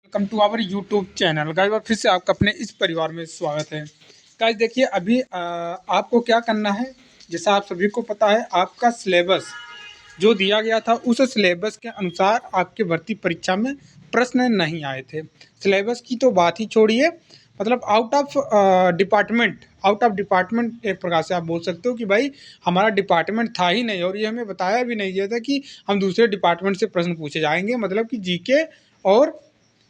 Welcome to our YouTube channel guys. और फिर से आपका अपने इस परिवार में स्वागत है गाइस। देखिए अभी आपको क्या करना है, जैसा आप सभी को पता है आपका सिलेबस जो दिया गया था उस सिलेबस के अनुसार आपके भर्ती परीक्षा में प्रश्न नहीं आए थे। सिलेबस की तो बात ही छोड़िए, मतलब आउट ऑफ डिपार्टमेंट एक प्रकार से आप बोल सकते हो कि भाई हमारा डिपार्टमेंट था ही नहीं, और ये हमें बताया भी नहीं गया था कि हम दूसरे डिपार्टमेंट से प्रश्न पूछे जाएंगे। मतलब कि और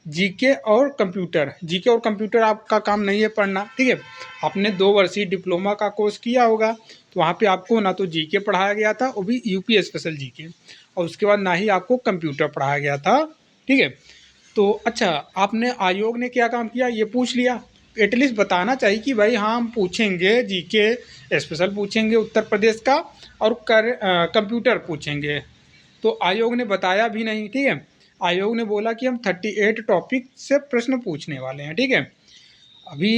जीके और कंप्यूटर आपका काम नहीं है पढ़ना, ठीक है। आपने 2 वर्षीय डिप्लोमा का कोर्स किया होगा, तो वहाँ पे आपको ना तो जीके पढ़ाया गया था, वो भी यूपी स्पेशल जीके, और उसके बाद ना ही आपको कंप्यूटर पढ़ाया गया था, ठीक है। तो अच्छा, आपने आयोग ने क्या काम किया ये पूछ लिया, एटलीस्ट बताना चाहिए कि भाई हाँ हम पूछेंगे जीके स्पेशल पूछेंगे उत्तर प्रदेश का, और कंप्यूटर पूछेंगे। तो आयोग ने बताया भी नहीं, ठीक है। आयोग ने बोला कि हम 38 टॉपिक से प्रश्न पूछने वाले हैं, ठीक है। अभी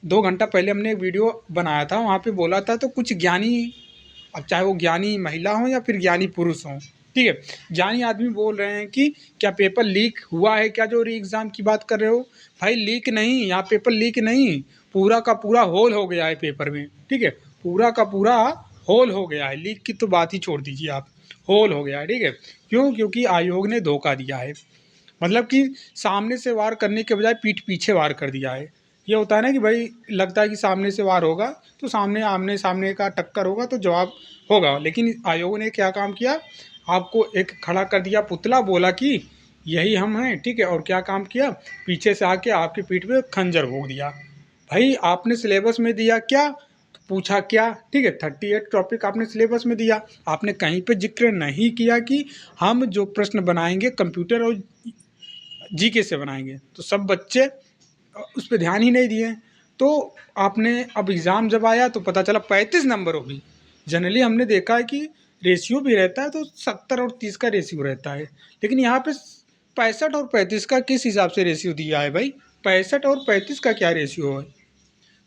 2 घंटा पहले हमने एक वीडियो बनाया था, वहाँ पे बोला था तो कुछ ज्ञानी, अब चाहे वो ज्ञानी महिला हो या फिर ज्ञानी पुरुष हो, ठीक है, ज्ञानी आदमी बोल रहे हैं कि क्या पेपर लीक हुआ है क्या, जो री एग्ज़ाम की बात कर रहे हो। भाई लीक नहीं, यहाँ पेपर लीक नहीं, पूरा का पूरा होल हो गया है पेपर में, ठीक है। पूरा का पूरा होल हो गया है, लीक की तो बात ही छोड़ दीजिए आप, होल हो गया है, ठीक है। क्यों? क्योंकि आयोग ने धोखा दिया है। मतलब कि सामने से वार करने के बजाय पीठ पीछे वार कर दिया है। ये होता है ना कि भाई लगता है कि सामने से वार होगा तो आमने सामने का टक्कर होगा तो जवाब होगा, लेकिन आयोग ने क्या काम किया, आपको एक खड़ा कर दिया पुतला, बोला कि यही हम हैं, ठीक है। और क्या काम किया, पीछे से आके आपकी पीठ पे खंजर भोंक दिया। भाई आपने सिलेबस में दिया क्या, पूछा क्या, ठीक है। 38 टॉपिक आपने सिलेबस में दिया, आपने कहीं पे जिक्र नहीं किया कि हम जो प्रश्न बनाएंगे कंप्यूटर और जीके से बनाएंगे। तो सब बच्चे उस पर ध्यान ही नहीं दिए। तो आपने अब एग्ज़ाम जब आया तो पता चला 35 नंबर हो गई। जनरली हमने देखा है कि रेशियो भी रहता है तो 70 और 30 का रेशियो रहता है, लेकिन यहाँ पे 65 और 35 का किस हिसाब से रेशियो दिया है भाई। 65 और 35 का क्या रेशियो है।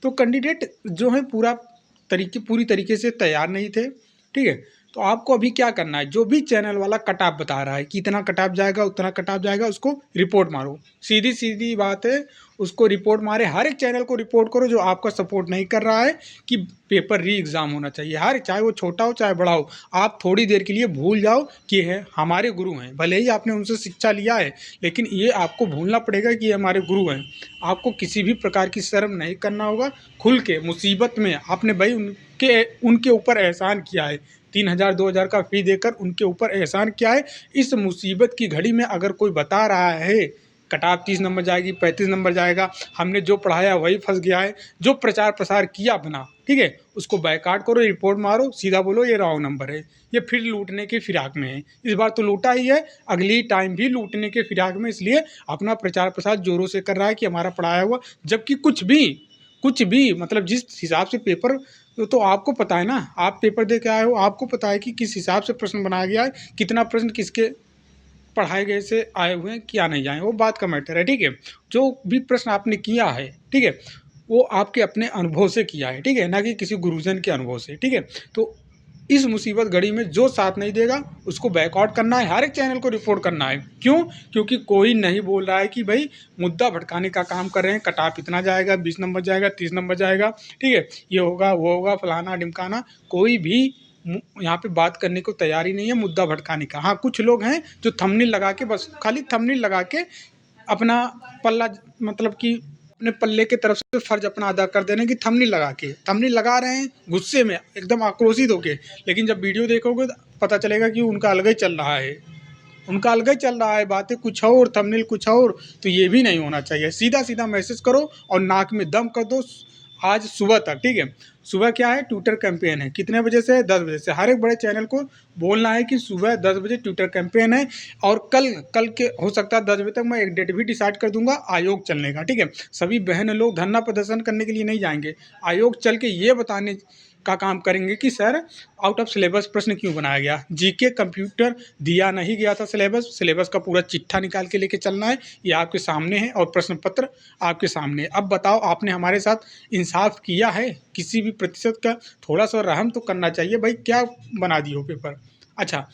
तो कैंडिडेट जो है पूरी तरीके से तैयार नहीं थे, ठीक है। तो आपको अभी क्या करना है, जो भी चैनल वाला कट ऑफ बता रहा है कि इतना कट ऑफ जाएगा उतना कट ऑफ जाएगा, उसको रिपोर्ट मारो। सीधी सीधी बात है, उसको रिपोर्ट मारे। हर एक चैनल को रिपोर्ट करो जो आपका सपोर्ट नहीं कर रहा है कि पेपर री एग्ज़ाम होना चाहिए। हर, चाहे वो छोटा हो चाहे बड़ा हो, आप थोड़ी देर के लिए भूल जाओ कि है हमारे गुरु हैं। भले ही आपने उनसे शिक्षा लिया है, लेकिन ये आपको भूलना पड़ेगा कि ये हमारे गुरु हैं। आपको किसी भी प्रकार की शर्म नहीं करना होगा। खुल के मुसीबत में आपने भाई उनके ऊपर एहसान किया है, 3,000 2,000 का फ़ी देकर उनके ऊपर एहसान किया है। इस मुसीबत की घड़ी में अगर कोई बता रहा है कटाप 30 नंबर जाएगी 35 नंबर जाएगा, हमने जो पढ़ाया वही फंस गया है, जो प्रचार प्रसार किया अपना, ठीक है, उसको बैकआउट करो, रिपोर्ट मारो, सीधा बोलो ये रॉन्ग नंबर है, ये फिर लूटने की फिराक में है। इस बार तो लूटा ही है, अगली टाइम भी लूटने के फिराक में, इसलिए अपना प्रचार प्रसार जोरों से कर रहा है कि हमारा पढ़ाया हुआ, जबकि कुछ भी मतलब जिस हिसाब से पेपर, तो आपको पता है ना, आप पेपर दे के आए हो, आपको पता है कि किस हिसाब से प्रश्न बनाया गया है, कितना प्रश्न किसके पढ़ाए गए से आए हुए हैं, क्या नहीं आए, वो बात का मैटर है, ठीक है। जो भी प्रश्न आपने किया है, ठीक है, वो आपके अपने अनुभव से किया है, ठीक है, ना कि किसी गुरुजन के अनुभव से, ठीक है। तो इस मुसीबत घड़ी में जो साथ नहीं देगा उसको बैकआउट करना है, हर एक चैनल को रिपोर्ट करना है। क्यों? क्योंकि कोई नहीं बोल रहा है कि भाई मुद्दा भटकाने का काम कर रहे हैं, कट ऑफ इतना जाएगा, 20 नंबर जाएगा, 30 नंबर जाएगा, ठीक है, ये होगा वो होगा फलाना ढिमकाना। कोई भी यहाँ पे बात करने को तैयार ही नहीं है मुद्दा भटकाने का। हाँ, कुछ लोग हैं जो थंबनेल लगा के, बस खाली थंबनेल लगा के अपना पल्ला, मतलब कि अपने पल्ले के तरफ से फर्ज अपना अदा कर देने की, थंबनेल लगा के, थंबनेल लगा रहे हैं गुस्से में एकदम आक्रोशित होके, लेकिन जब वीडियो देखोगे तो पता चलेगा कि उनका अलग ही चल रहा है, उनका अलग ही चल रहा है, बातें कुछ और थंबनेल कुछ और। तो ये भी नहीं होना चाहिए। सीधा सीधा मैसेज करो और नाक में दम कर दो आज सुबह तक, ठीक है। सुबह क्या है, ट्विटर कैंपेन है, कितने बजे से, 10 बजे से। हर एक बड़े चैनल को बोलना है कि सुबह 10 बजे ट्विटर कैंपेन है, और कल के हो सकता है 10 बजे तक मैं एक डेट भी डिसाइड कर दूंगा आयोग चलने का, ठीक है। सभी बहन लोग धरना प्रदर्शन करने के लिए नहीं जाएंगे, आयोग चल के ये बताने का काम करेंगे कि सर आउट ऑफ सिलेबस प्रश्न क्यों बनाया गया, जीके कंप्यूटर दिया नहीं गया था, सिलेबस का पूरा चिट्ठा निकाल के लेके चलना है, ये आपके सामने है, और प्रश्न पत्र आपके सामने। अब बताओ, आपने हमारे साथ इंसाफ किया है, किसी भी प्रतिशत का थोड़ा सा रहम तो करना चाहिए भाई, क्या बना दिए हो पेपर। अच्छा,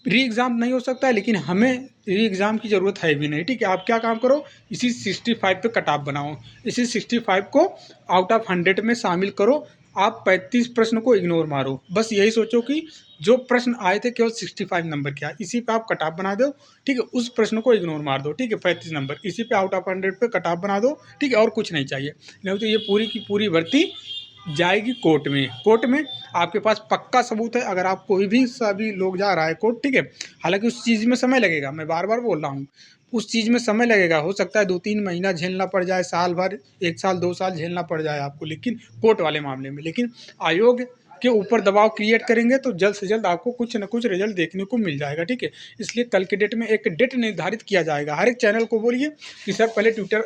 री एग्ज़ाम नहीं हो सकता है, लेकिन हमें ये एग्ज़ाम की ज़रूरत है भी नहीं, ठीक है। आप क्या काम करो, इसी 65 पे कट ऑफ बनाओ, इसी 65 को आउट ऑफ 100 में शामिल करो। आप 35 प्रश्न को इग्नोर मारो, बस यही सोचो कि जो प्रश्न आए थे केवल 65 नंबर के आए, इसी पे आप कट ऑफ बना दो, ठीक है। उस प्रश्न को इग्नोर मार दो, ठीक है। 35 नंबर इसी पे आउट ऑफ 100 पे कट ऑफ बना दो, ठीक है, और कुछ नहीं चाहिए। नहीं तो ये पूरी की पूरी भर्ती जाएगी कोर्ट में। कोर्ट में आपके पास पक्का सबूत है, अगर आप कोई भी सभी लोग जा रहा है कोर्ट, ठीक है। हालांकि उस चीज़ में समय लगेगा, मैं बार बार बोल रहा हूँ, उस चीज़ में समय लगेगा, हो सकता है 2-3 महीना झेलना पड़ जाए, साल भर, 1 साल 2 साल झेलना पड़ जाए आपको, लेकिन कोर्ट वाले मामले में। लेकिन आयोग के ऊपर दबाव क्रिएट करेंगे तो जल्द से जल्द आपको कुछ न कुछ रिजल्ट देखने को मिल जाएगा, ठीक है। इसलिए कल के डेट में एक डेट निर्धारित किया जाएगा। हर एक चैनल को बोलिए कि सर पहले ट्विटर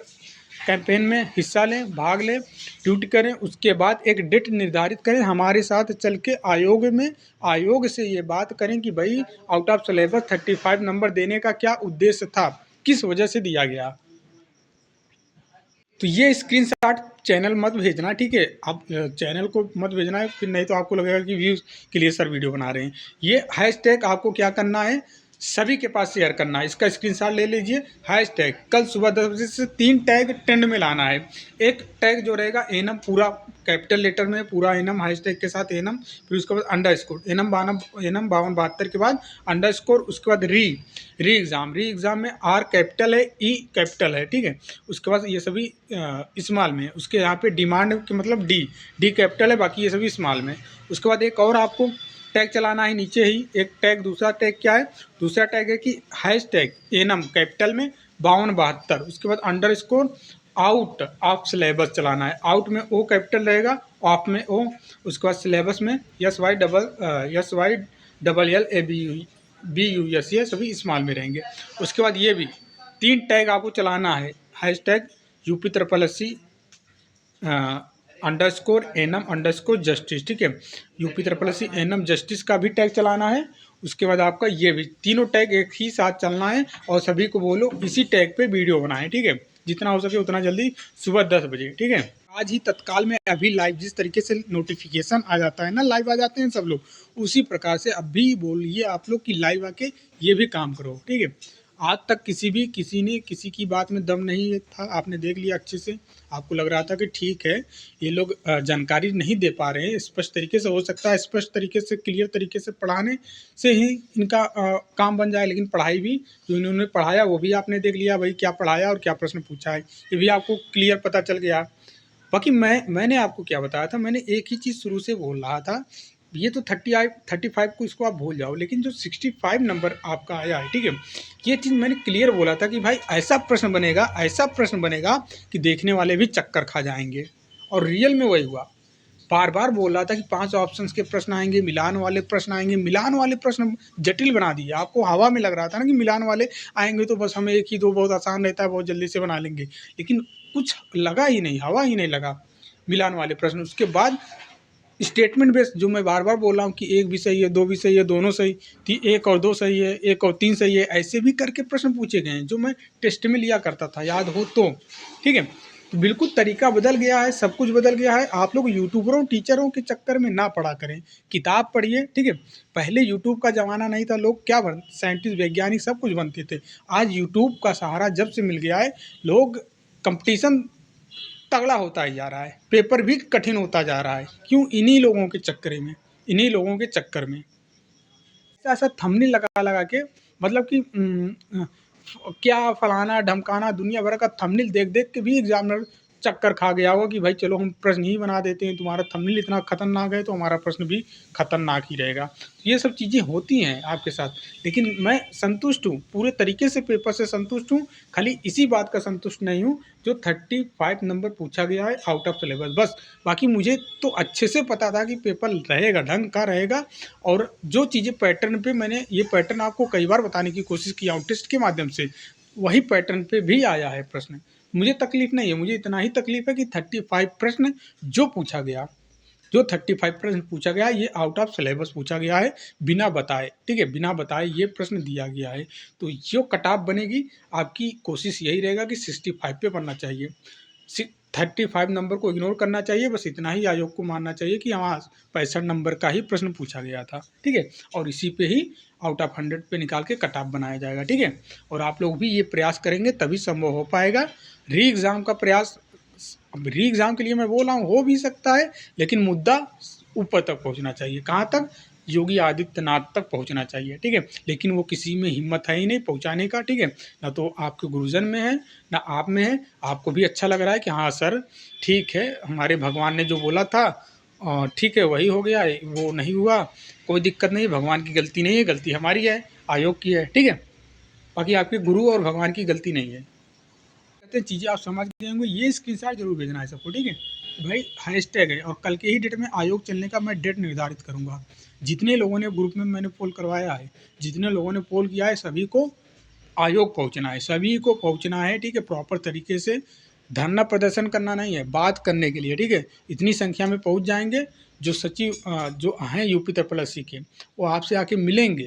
कैंपेन में हिस्सा लें, भाग लें, ट्वीट करें, उसके बाद एक डेट निर्धारित करें, हमारे साथ चल के आयोग से ये बात करें कि भाई आउट ऑफ सिलेबस 35 नंबर देने का क्या उद्देश्य था, किस वजह से दिया गया। तो ये स्क्रीनशॉट चैनल मत भेजना, ठीक है। आप चैनल को मत भेजना है, फिर नहीं तो आपको लगेगा कि व्यूज़ के लिए सर वीडियो बना रहे हैं। ये हैशटैग आपको क्या करना है, सभी के पास शेयर करना है। इसका स्क्रीनशॉट ले लीजिए। हैशटैग कल सुबह 10 बजे से 3 टैग ट्रेंड में लाना है। एक टैग जो रहेगा एनम, पूरा कैपिटल लेटर में पूरा एनम, हैशटैग के साथ एनम, फिर उसके बाद अंडरस्कोर एनम 5272 के बाद अंडरस्कोर, उसके बाद री एग्ज़ाम में आर कैपिटल है, ई कैपिटल है, ठीक है। उसके बाद ये सभी स्मॉल में, उसके यहाँ पे डिमांड के मतलब डी कैपिटल है, बाकी ये सभी स्मॉल में। उसके बाद एक और आपको टैग चलाना है नीचे ही, एक टैग, दूसरा टैग क्या है, दूसरा टैग है कि हैशटैग एनम कैपिटल में 5272, उसके बाद अंडरस्कोर आउट ऑफ सिलेबस चलाना है। आउट में ओ कैपिटल रहेगा, ऑफ में ओ, उसके बाद सिलेबस में SYLLABUS, ये सभी स्मॉल में रहेंगे। उसके बाद ये भी 3 टैग आपको चलाना है, hashtag UP SSC underscore annum underscore justice, ठीक है। UP SSC एनम जस्टिस का भी टैग चलाना है। उसके बाद आपका ये भी तीनों टैग एक ही साथ चलना है और सभी को बोलो इसी टैग पे वीडियो बनाएं, ठीक है। जितना हो सके उतना जल्दी, सुबह 10 बजे, ठीक है। आज ही तत्काल में अभी लाइव, जिस तरीके से नोटिफिकेशन आ जाता है ना, लाइव आ जाते हैं सब लोग, उसी प्रकार से अभी बोलिए आप लोग कि लाइव आके ये भी काम करो, ठीक है। आज तक किसी ने किसी की बात में दम नहीं था, आपने देख लिया अच्छे से। आपको लग रहा था कि ठीक है ये लोग जानकारी नहीं दे पा रहे हैं स्पष्ट तरीके से, हो सकता है स्पष्ट तरीके से, क्लियर तरीके से पढ़ाने से ही इनका काम बन जाए। लेकिन पढ़ाई भी जो इन्होंने पढ़ाया वो भी आपने देख लिया, भाई क्या पढ़ाया और क्या प्रश्न पूछा है, ये भी आपको क्लियर पता चल गया। बाकी मैंने आपको क्या बताया था, मैंने एक ही चीज़ शुरू से बोल रहा था, ये तो 35 को इसको आप भूल जाओ, लेकिन जो 65 नंबर आपका आया है, ठीक है, ये चीज़ मैंने क्लियर बोला था कि भाई ऐसा प्रश्न बनेगा कि देखने वाले भी चक्कर खा जाएंगे, और रियल में वही हुआ। बार बार बोल रहा था कि 5 ऑप्शंस के प्रश्न आएंगे, मिलान वाले प्रश्न आएंगे, मिलान वाले प्रश्न जटिल बना दिए। आपको हवा में लग रहा था ना कि मिलान वाले आएंगे तो बस हमें 1 ही 2 बहुत आसान रहता है, बहुत जल्दी से बना लेंगे, लेकिन कुछ लगा ही नहीं, हवा ही नहीं लगा मिलान वाले प्रश्न। उसके बाद स्टेटमेंट बेस्ड, जो मैं बार बार बोल रहा हूँ कि 1 भी सही है, 2 भी सही है, दोनों सही, 1 और 2 सही है, 1 और 3 सही है, ऐसे भी करके प्रश्न पूछे गए हैं जो मैं टेस्ट में लिया करता था, याद हो तो, ठीक है। तो बिल्कुल तरीका बदल गया है, सब कुछ बदल गया है। आप लोग यूट्यूबरों टीचरों के चक्कर में ना पढ़ा करें, किताब पढ़िए, ठीक है। पहले यूट्यूब का ज़माना नहीं था, लोग क्या बन, साइंटिस्ट वैज्ञानिक सब कुछ बनते थे। आज यूट्यूब का सहारा जब से मिल गया है, लोग कंपटीशन तगड़ा होता ही जा रहा है, पेपर भी कठिन होता जा रहा है। क्यों? इन्हीं लोगों के चक्कर में, इन्हीं लोगों के चक्कर में ऐसा थंबनेल लगा लगा के, मतलब कि क्या फलाना ढमकाना, दुनिया भर का थंबनेल देख देख के भी एग्जामिनर चक्कर खा गया होगा कि भाई चलो हम प्रश्न ही बना देते हैं, तुम्हारा थंबनेल इतना खतरनाक है तो हमारा प्रश्न भी खतरनाक ही रहेगा। तो ये सब चीज़ें होती हैं आपके साथ, लेकिन मैं संतुष्ट हूँ, पूरे तरीके से पेपर से संतुष्ट हूँ। खाली इसी बात का संतुष्ट नहीं हूँ जो 35 नंबर पूछा गया है आउट ऑफ सिलेबस, बस। बाकी मुझे तो अच्छे से पता था कि पेपर रहेगा, ढंग का रहेगा। और जो चीज़ें पैटर्न पे, मैंने ये पैटर्न आपको कई बार बताने की कोशिश की आउट टेस्ट के माध्यम से, वही पैटर्न पे भी आया है प्रश्न। मुझे तकलीफ नहीं है, मुझे इतना ही तकलीफ है कि 35 प्रश्न जो पूछा गया, जो 35 प्रश्न पूछा गया, ये आउट ऑफ सिलेबस पूछा गया है, बिना बताए, ठीक है, बिना बताए ये प्रश्न दिया गया है। तो जो कट ऑफ बनेगी, आपकी कोशिश यही रहेगा कि 65 पे बनना चाहिए। 35 नंबर को इग्नोर करना चाहिए, बस इतना ही आयोग को मानना चाहिए कि हाँ 65 नंबर का ही प्रश्न पूछा गया था, ठीक है। और इसी पे ही आउट ऑफ 100 पे निकाल के कट ऑफ बनाया जाएगा, ठीक है। और आप लोग भी ये प्रयास करेंगे तभी संभव हो पाएगा। री एग्ज़ाम का प्रयास, अब री एग्ज़ाम के लिए मैं बोल रहा हूँ हो भी सकता है, लेकिन मुद्दा ऊपर तक पहुँचना चाहिए, कहाँ तक, योगी आदित्यनाथ तक पहुँचना चाहिए, ठीक है। लेकिन वो किसी में हिम्मत है ही नहीं पहुँचाने का, ठीक है। ना तो आपके गुरुजन में है, ना आप में है। आपको भी अच्छा लग रहा है कि हाँ सर ठीक है, हमारे भगवान ने जो बोला था ठीक है वही हो गया, वो नहीं हुआ, कोई दिक्कत नहीं, भगवान की गलती नहीं है, गलती हमारी है, आयोग की है, ठीक है। बाकी आपके गुरु और भगवान की गलती नहीं है। कहते हैं चीज़ें आप समझ गए होंगे, ये स्क्रीनशॉट जरूर भेजना है सबको, ठीक है। तो भाई हैशटैग है, और कल के ही डेट में आयोग चलने का मैं डेट निर्धारित करूंगा। जितने लोगों ने ग्रुप में मैंने पोल करवाया है, जितने लोगों ने पोल किया है, सभी को आयोग पहुंचना है, सभी को पहुंचना है, ठीक है। प्रॉपर तरीके से धरना प्रदर्शन करना नहीं है, बात करने के लिए, ठीक है। इतनी संख्या में पहुंच जाएंगे। जो सचिव जो हैं यूपी ट्रिपल एस सी के, वो आपसे आके मिलेंगे,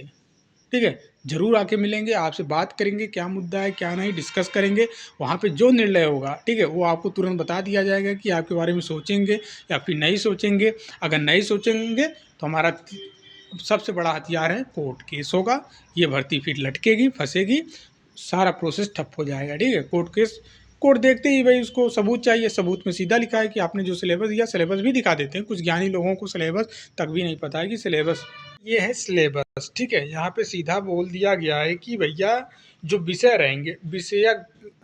ठीक है। ज़रूर आके मिलेंगे, आपसे बात करेंगे, क्या मुद्दा है क्या नहीं डिस्कस करेंगे। वहाँ पे जो निर्णय होगा, ठीक है, वो आपको तुरंत बता दिया जाएगा कि आपके बारे में सोचेंगे या फिर नहीं सोचेंगे। अगर नहीं सोचेंगे तो हमारा सबसे बड़ा हथियार है कोर्ट केस होगा। ये भर्ती फिर लटकेगी, फंसेगी, सारा प्रोसेस ठप हो जाएगा, ठीक है। कोर्ट केस, कोर्ट देखते ही भाई उसको सबूत चाहिए, सबूत में सीधा लिखा है कि आपने जो सिलेबस दिया, सिलेबस भी दिखा देते हैं। कुछ ज्ञानी लोगों को सिलेबस तक भी नहीं पता है कि सिलेबस ये है सिलेबस, ठीक है। यहाँ पे सीधा बोल दिया गया है कि भैया जो विषय रहेंगे, विषय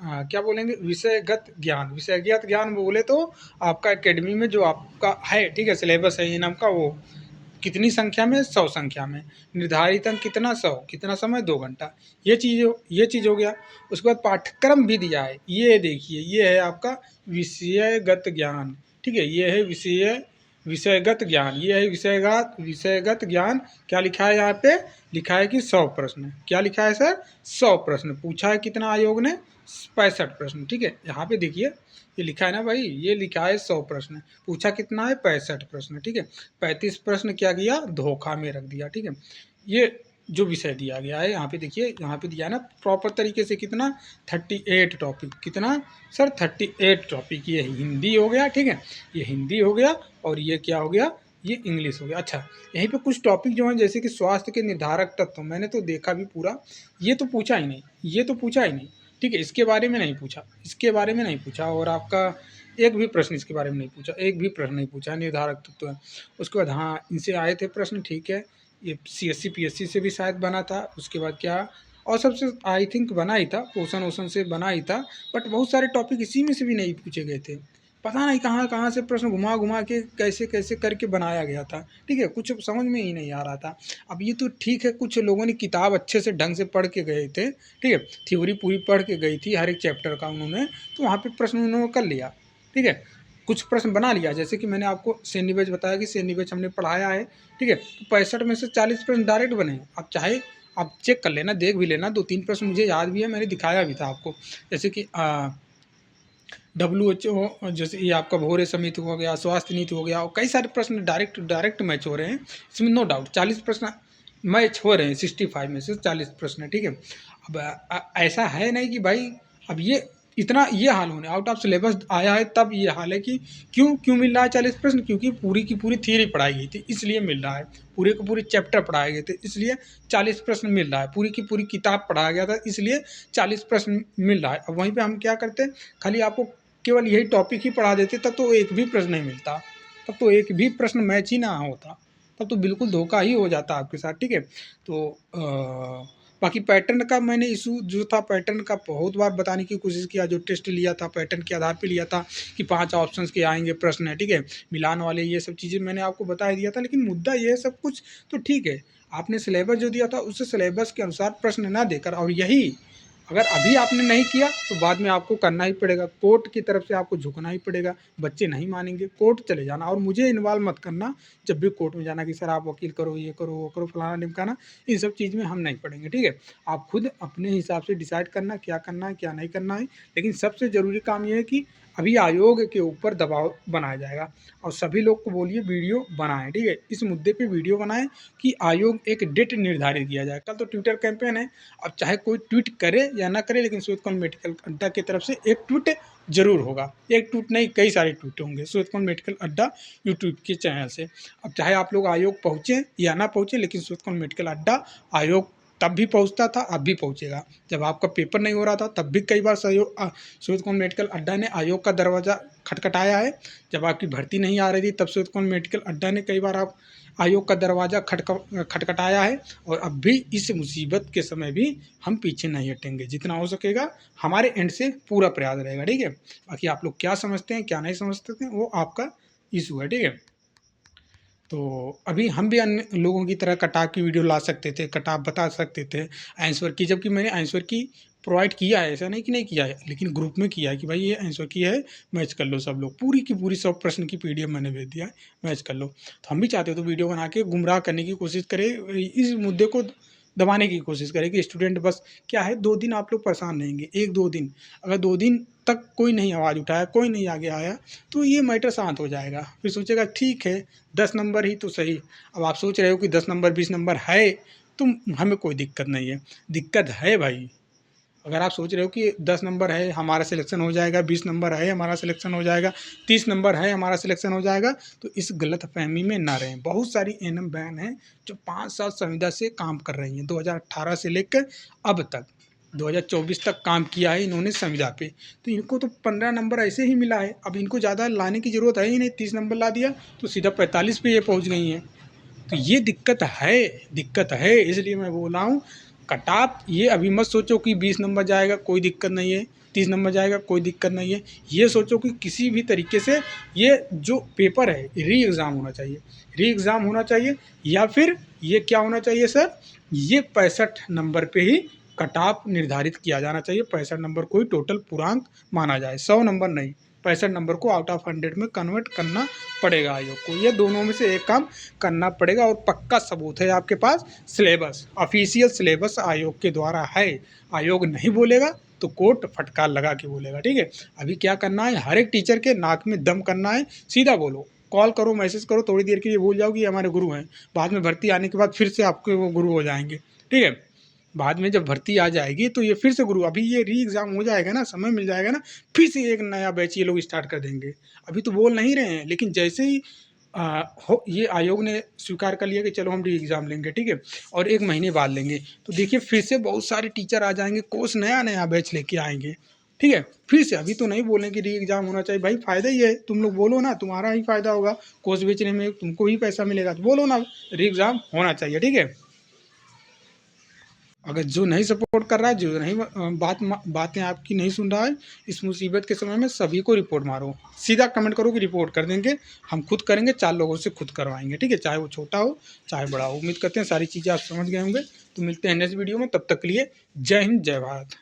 क्या बोलेंगे, विषयगत ज्ञान, विषयगत ज्ञान बोले तो आपका एकेडमी में जो आपका है, ठीक है, सिलेबस है इनम का, वो कितनी संख्या में, 100 संख्या में, निर्धारित अंक कितना, 100, कितना समय, 2 घंटा। ये चीज़ हो गया। उसके बाद पाठ्यक्रम भी दिया है, ये देखिए, ये है आपका विषयगत ज्ञान, ठीक है। ये है विषयगत ज्ञान, ये है विषयगत ज्ञान। क्या लिखा है यहाँ पे, लिखा है कि 100 प्रश्न। क्या लिखा है सर, 100 प्रश्न पूछा है, कितना आयोग ने, 65 प्रश्न, ठीक है। यहाँ पे देखिए ये लिखा है ना भाई, ये लिखा है 100 प्रश्न, पूछा कितना है, 65 प्रश्न, ठीक है। 35 प्रश्न क्या किया, धोखा में रख दिया, ठीक है। ये जो विषय दिया गया है यहाँ पे देखिए, यहाँ पे दिया है ना प्रॉपर तरीके से, कितना, 38 टॉपिक, कितना सर, 38 टॉपिक। ये हिंदी हो गया, ठीक है, ये हिंदी हो गया, और ये क्या हो गया, ये इंग्लिश हो गया। अच्छा, यहीं पे कुछ टॉपिक जो हैं, जैसे कि स्वास्थ्य के निर्धारक तत्व, मैंने तो देखा भी पूरा, ये तो पूछा ही नहीं, ये तो पूछा ही नहीं, ठीक है। इसके बारे में नहीं पूछा, इसके बारे में नहीं पूछा, और आपका एक भी प्रश्न इसके बारे में नहीं पूछा, एक भी प्रश्न नहीं पूछा, निर्धारक तत्व है। उसके बाद हाँ, इनसे आए थे प्रश्न, ठीक है, ये CSC PSC से भी शायद बना था। उसके बाद क्या, और सबसे आई थिंक बना ही था, पोषण वोषण से बना ही था, बट बहुत सारे टॉपिक इसी में से भी नहीं पूछे गए थे। पता नहीं कहाँ कहाँ से प्रश्न घुमा घुमा के कैसे कैसे करके बनाया गया था, ठीक है, कुछ समझ में ही नहीं आ रहा था। अब ये तो ठीक है, कुछ लोगों ने किताब अच्छे से ढंग से पढ़ के गए थे, ठीक है, थ्योरी पूरी पढ़ के गई थी हर एक चैप्टर का उन्होंने, तो वहाँ पे प्रश्न उन्होंने कर लिया, ठीक है, कुछ प्रश्न बना लिया। जैसे कि मैंने आपको सैनी बैच बताया कि सैनी बैच हमने पढ़ाया है, ठीक है, तो 65 में से 40 प्रश्न डायरेक्ट बने हैं। आप चाहे आप चेक कर लेना, देख भी लेना, 2-3 प्रश्न मुझे याद भी है, मैंने दिखाया भी था आपको। जैसे कि WHO, जैसे ये आपका भोरे समिति हो गया, स्वास्थ्य नीति हो गया, और कई सारे प्रश्न डायरेक्ट मैच हो रहे हैं, इसमें नो डाउट 40 प्रश्न मैच हो रहे हैं, 65 में से 40 प्रश्न, ठीक है। अब ऐसा है नहीं कि भाई अब ये इतना ये हाल होने, आउट ऑफ सिलेबस आया है तब ये हाल है कि क्यों मिल रहा है 40 प्रश्न, क्योंकि पूरी की पूरी थियरी पढ़ाई गई थी, इसलिए मिल रहा है। पूरे के पूरे चैप्टर पढ़ाए गए थे, इसलिए 40 प्रश्न मिल रहा है। पूरी की पूरी किताब पढ़ाया गया था, इसलिए 40 प्रश्न मिल रहा है। अब वहीं पे हम क्या करते हैं, खाली आपको केवल यही टॉपिक ही पढ़ा देते, तब तो एक भी प्रश्न नहीं मिलता, तब तो एक भी प्रश्न मैच ही ना होता, तब तो बिल्कुल धोखा ही हो जाता आपके साथ, ठीक है। तो बाकी पैटर्न का मैंने इशू जो था, पैटर्न का बहुत बार बताने की कोशिश किया। जो टेस्ट लिया था पैटर्न के आधार पे लिया था कि 5 ऑप्शंस के आएंगे प्रश्न है, ठीक है, मिलान वाले, ये सब चीज़ें मैंने आपको बता दिया था। लेकिन मुद्दा ये सब कुछ तो ठीक है, आपने सिलेबस जो दिया था उससे सिलेबस के अनुसार प्रश्न ना देकर, और यही अगर अभी आपने नहीं किया तो बाद में आपको करना ही पड़ेगा, कोर्ट की तरफ से आपको झुकना ही पड़ेगा। बच्चे नहीं मानेंगे, कोर्ट चले जाना, और मुझे इन्वॉल्व मत करना जब भी कोर्ट में जाना कि सर आप वकील करो, ये करो, वो करो, फलाना ढिमकाना, इन सब चीज़ में हम नहीं पड़ेंगे, ठीक है। आप खुद अपने हिसाब से डिसाइड करना क्या करना है क्या नहीं करना है। लेकिन सबसे ज़रूरी काम ये है कि अभी आयोग के ऊपर दबाव बनाया जाएगा और सभी लोग को बोलिए वीडियो बनाएं, ठीक है, इस मुद्दे पे वीडियो बनाएं कि आयोग एक डेट निर्धारित किया जाए। कल तो ट्विटर कैंपेन है, अब चाहे कोई ट्वीट करे या ना करे, लेकिन श्वेत कुंज मेडिकल अड्डा की तरफ से एक ट्वीट जरूर होगा। एक ट्वीट नहीं, कई सारे ट्वीट होंगे श्वेत कुंज मेडिकल अड्डा यूट्यूब के चैनल से। अब चाहे आप लोग आयोग पहुँचें या ना पहुँचें, लेकिन श्वेत कुंज मेडिकल अड्डा आयोग तब भी पहुंचता था, अब भी पहुंचेगा। जब आपका पेपर नहीं हो रहा था तब भी कई बार श्वेत कुंज मेडिकल अड्डा ने आयोग का दरवाज़ा खटखटाया है। जब आपकी भर्ती नहीं आ रही थी तब श्वेत कुंज मेडिकल अड्डा ने कई बार आप आयोग का दरवाज़ा खटखटाया है। और अब भी इस मुसीबत के समय भी हम पीछे नहीं हटेंगे, जितना हो सकेगा हमारे एंड से पूरा प्रयास रहेगा, ठीक है। बाकी आप लोग क्या समझते हैं क्या नहीं समझते हैं वो आपका इशू है, ठीक है। तो अभी हम भी अन्य लोगों की तरह कटाव की वीडियो ला सकते थे, कटाव बता सकते थे आंसर की, जबकि मैंने आंसर की प्रोवाइड किया है, ऐसा नहीं कि नहीं किया है, लेकिन ग्रुप में किया है कि भाई ये आंसर की है, मैच कर लो सब लोग। पूरी की पूरी 100 प्रश्न की पीडीएफ मैंने भेज दिया है, मैच कर लो। तो हम भी चाहते हो तो वीडियो बना के गुमराह करने की कोशिश करें, इस मुद्दे को दबाने की कोशिश करें कि स्टूडेंट बस क्या है 2 दिन आप लोग परेशान रहेंगे, 1-2 दिन, अगर 2 दिन तक कोई नहीं आवाज़ उठाया, कोई नहीं आगे आया, तो ये मैटर शांत हो जाएगा। फिर सोचेगा ठीक है 10 नंबर ही तो सही। अब आप सोच रहे हो कि 10 नंबर 20 नंबर है तो हमें कोई दिक्कत नहीं है, दिक्कत है भाई। अगर आप सोच रहे हो कि 10 नंबर है हमारा सिलेक्शन हो जाएगा, 20 नंबर है हमारा सिलेक्शन हो जाएगा, 30 नंबर है हमारा सिलेक्शन हो जाएगा, तो इस गलतफहमी में ना रहें। बहुत सारी एएनएम बहन हैं जो 5 साल संविदा से काम कर रही हैं, 2018 से लेकर अब तक 2024 तक काम किया है इन्होंने संविदा पे, तो इनको तो 15 नंबर ऐसे ही मिला है। अब इनको ज़्यादा लाने की ज़रूरत है ही नहीं, 30 नंबर ला दिया तो सीधा 45 पे ये पहुँच गई हैं। तो ये दिक्कत है, इसलिए मैं बोल रहा हूँ कट ऑफ ये अभी मत सोचो कि 20 नंबर जाएगा कोई दिक्कत नहीं है, 30 नंबर जाएगा कोई दिक्कत नहीं है। ये सोचो कि किसी भी तरीके से ये जो पेपर है री एग्ज़ाम होना चाहिए, री एग्ज़ाम होना चाहिए, या फिर ये क्या होना चाहिए सर, ये 65 नंबर पे ही कट ऑफ निर्धारित किया जाना चाहिए। 65 नंबर को ही टोटल पूर्णांक माना जाए, 100 नंबर नहीं, 65 नंबर को आउट ऑफ 100 में कन्वर्ट करना पड़ेगा आयोग को। ये दोनों में से एक काम करना पड़ेगा। और पक्का सबूत है आपके पास, सिलेबस, ऑफिशियल सिलेबस आयोग के द्वारा है। आयोग नहीं बोलेगा तो कोर्ट फटकार लगा के बोलेगा, ठीक है। अभी क्या करना है, हर एक टीचर के नाक में दम करना है, सीधा बोलो, कॉल करो, मैसेज करो, थोड़ी देर के लिए भूल जाओ कि ये हमारे गुरु हैं, बाद में भर्ती आने के बाद फिर से आपके वो गुरु हो जाएंगे, ठीक है। बाद में जब भर्ती आ जाएगी तो ये फिर से गुरु, अभी ये री एग्ज़ाम हो जाएगा ना, समय मिल जाएगा ना, फिर से एक नया बैच ये लोग स्टार्ट कर देंगे। अभी तो बोल नहीं रहे हैं, लेकिन जैसे ही ये आयोग ने स्वीकार कर लिया कि चलो हम री एग्ज़ाम लेंगे, ठीक है, और 1 महीने बाद लेंगे, तो देखिए फिर से बहुत सारे टीचर आ जाएंगे, कोर्स नया बैच लेके आएंगे, ठीक है। फिर से अभी तो नहीं बोलें कि री एग्ज़ाम होना चाहिए, भाई फ़ायदा ही है, तुम लोग बोलो ना, तुम्हारा ही फ़ायदा होगा, कोर्स बेचने में तुमको ही पैसा मिलेगा, तो बोलो ना री एग्ज़ाम होना चाहिए, ठीक है। अगर जो नहीं सपोर्ट कर रहा है, जो नहीं बातें आपकी नहीं सुन रहा है, इस मुसीबत के समय में सभी को रिपोर्ट मारो, सीधा कमेंट करो कि रिपोर्ट कर देंगे, हम खुद करेंगे, 4 लोगों से खुद करवाएंगे, ठीक है, चाहे वो छोटा हो चाहे बड़ा हो। उम्मीद करते हैं सारी चीज़ें आप समझ गए होंगे। तो मिलते हैं नेक्स्ट वीडियो में, तब तक के लिए जय हिंद जय भारत।